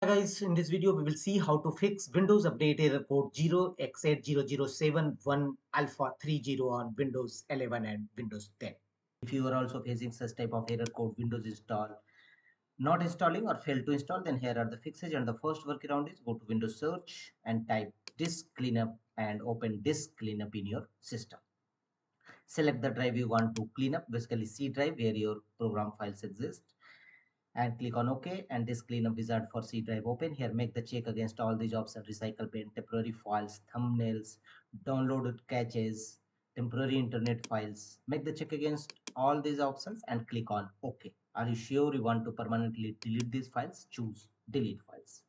Hi guys, in this video we will see how to fix Windows Update error code 0x80071 alpha 30 on Windows 11 and Windows 10. If you are also facing such type of error code, Windows install not installing or fail to install, then here are the fixes. And the first workaround is go to Windows search and type disk cleanup and open disk cleanup in your system. Select the drive you want to clean up, basically C drive where your program files exist, and click on OK, and this cleanup wizard for C drive open. Here make the check against all these options: recycle pen, temporary files, thumbnails, downloaded caches, temporary internet files. Make the check against all these options and click on OK. Are you sure you want to permanently delete these files? Choose delete files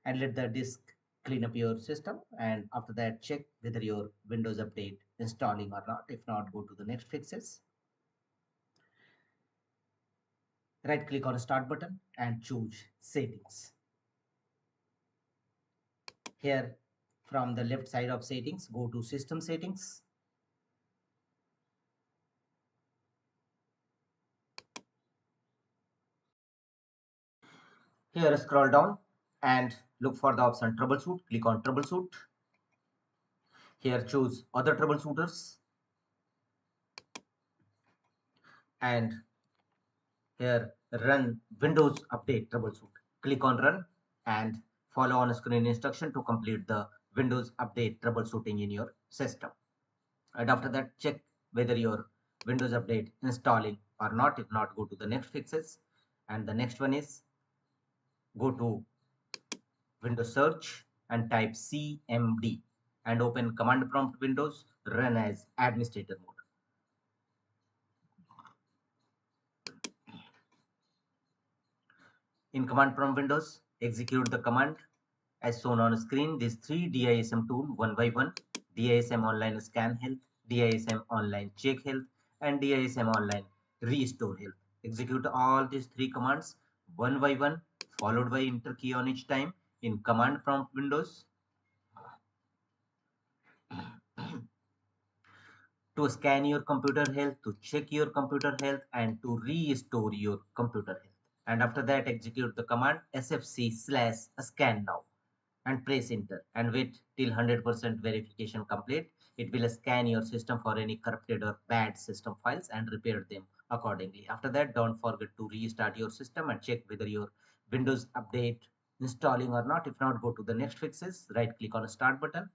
and let the disk clean up your system, and after that check whether your Windows Update installing or not. If not, go to the next fixes. Right click on start button and choose settings. Here from the left side of settings, go to system settings. Here scroll down and look for the option troubleshoot. Click on troubleshoot. Here choose other troubleshooters and here run Windows Update troubleshoot. Click on run and follow on screen instruction to complete the Windows Update troubleshooting in your system. And after that check whether your Windows Update installing or not. If not, go to the next fixes, and the next one is go to Windows search and type cmd and open command prompt Windows, run as administrator mode. In command prompt Windows, execute the command as shown on screen. These three DISM tool one by one: DISM online scan health, DISM online check health, and DISM online restore health. Execute all these three commands one by one, followed by enter key on each time in command prompt Windows to scan your computer health, to check your computer health, and to restore your computer health. And after that, execute the command sfc/scan now and press enter and wait till 100% verification complete. It will scan your system for any corrupted or bad system files and repair them accordingly. After that, don't forget to restart your system and check whether your Windows Update installing or not. If not, go to the next fixes, right click on the start button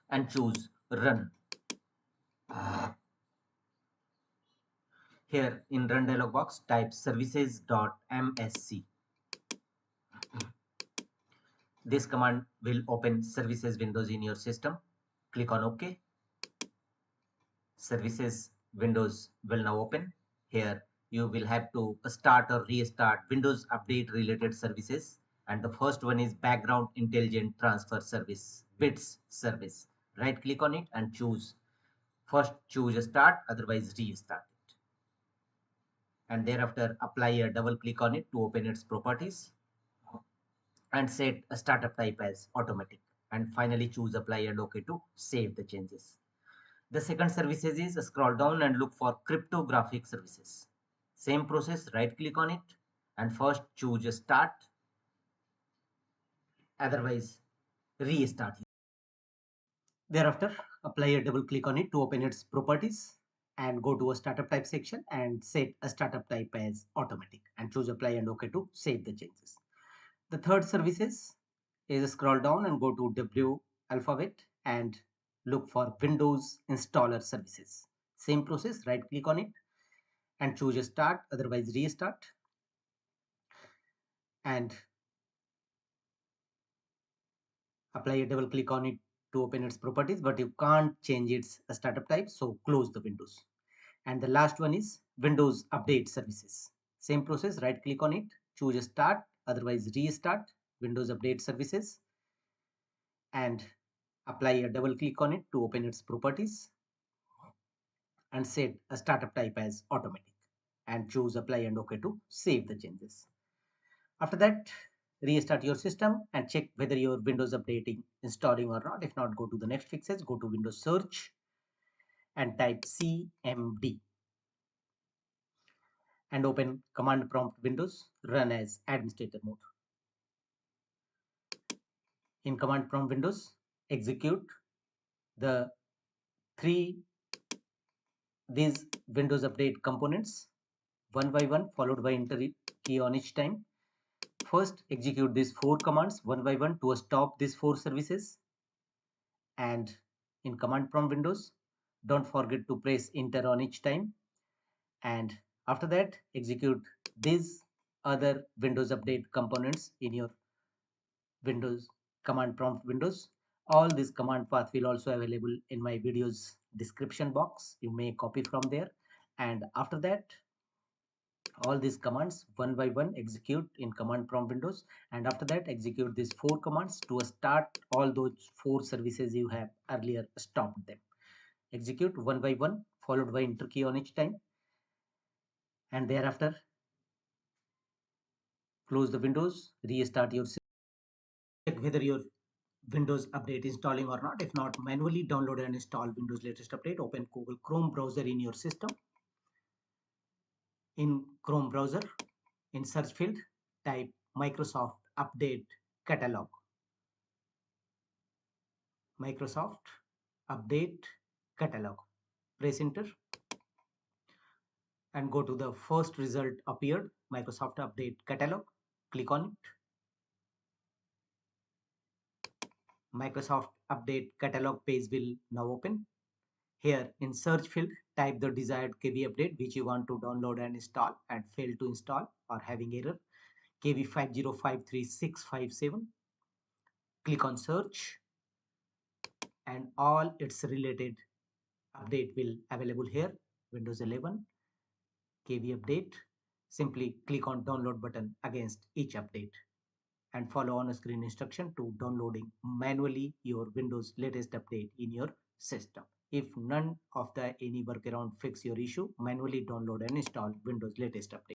and choose run. Here in run dialog box, type services.msc. This command will open services windows in your system. Click on OK. Services windows will now open. Here you will have to start or restart Windows Update related services, and the first one is background intelligent transfer service, bits service. Right click on it and choose start, otherwise restart it, and thereafter apply a double click on it to open its properties and set a startup type as automatic, and finally choose apply and OK to save the changes. The second services is scroll down and look for cryptographic services. Same process, right click on it and first choose start, otherwise restart. Thereafter apply a double click on it to open its properties and go to a startup type section and set a startup type as automatic and choose apply and OK to save the changes. The third services is scroll down and go to W alphabet and look for Windows installer services. Same process, right click on it and choose start, otherwise restart, and apply a double click on it to open its properties, but you can't change its startup type, so close the windows. And the last one is Windows Update services. Same process, right click on it, choose start, otherwise restart Windows Update services, and apply a double click on it to open its properties and set a startup type as automatic and choose apply and OK to save the changes. After that, restart your system and check whether your Windows updating installing or not. If not, go to the next fixes, go to Windows search and type cmd and open command prompt windows, run as administrator mode. In command prompt windows, execute the these Windows Update components one by one, followed by enter key on each time. First, execute these 4 commands one by one to stop these 4 services. And in command prompt windows, don't forget to press enter on each time. And after that, execute these other Windows Update components in your Windows command prompt windows. All this command path will also available in my video's description box. You may copy from there. And after that, all these commands one by one execute in command prompt windows, and after that execute these 4 commands to start all those 4 services you have earlier stopped them. Execute one by one, followed by enter key on each time, and thereafter close the windows, restart your system. Check whether your Windows update installing or not. If not, manually download and install Windows latest update. Open Google Chrome browser in your system. In Chrome browser, in search field, type Microsoft Update Catalog. Microsoft Update Catalog. Press enter and go to the first result appeared, Microsoft Update Catalog. Click on it. Microsoft Update Catalog page will now open. Here in search field, type the desired KB update which you want to download and install and fail to install or having error, KB5053657. Click on search and all its related update will available here. Windows 11 KB update. Simply click on download button against each update and follow on screen instruction to downloading manually your Windows latest update in your system. If none of the any workaround fix your issue, manually download and install Windows latest update.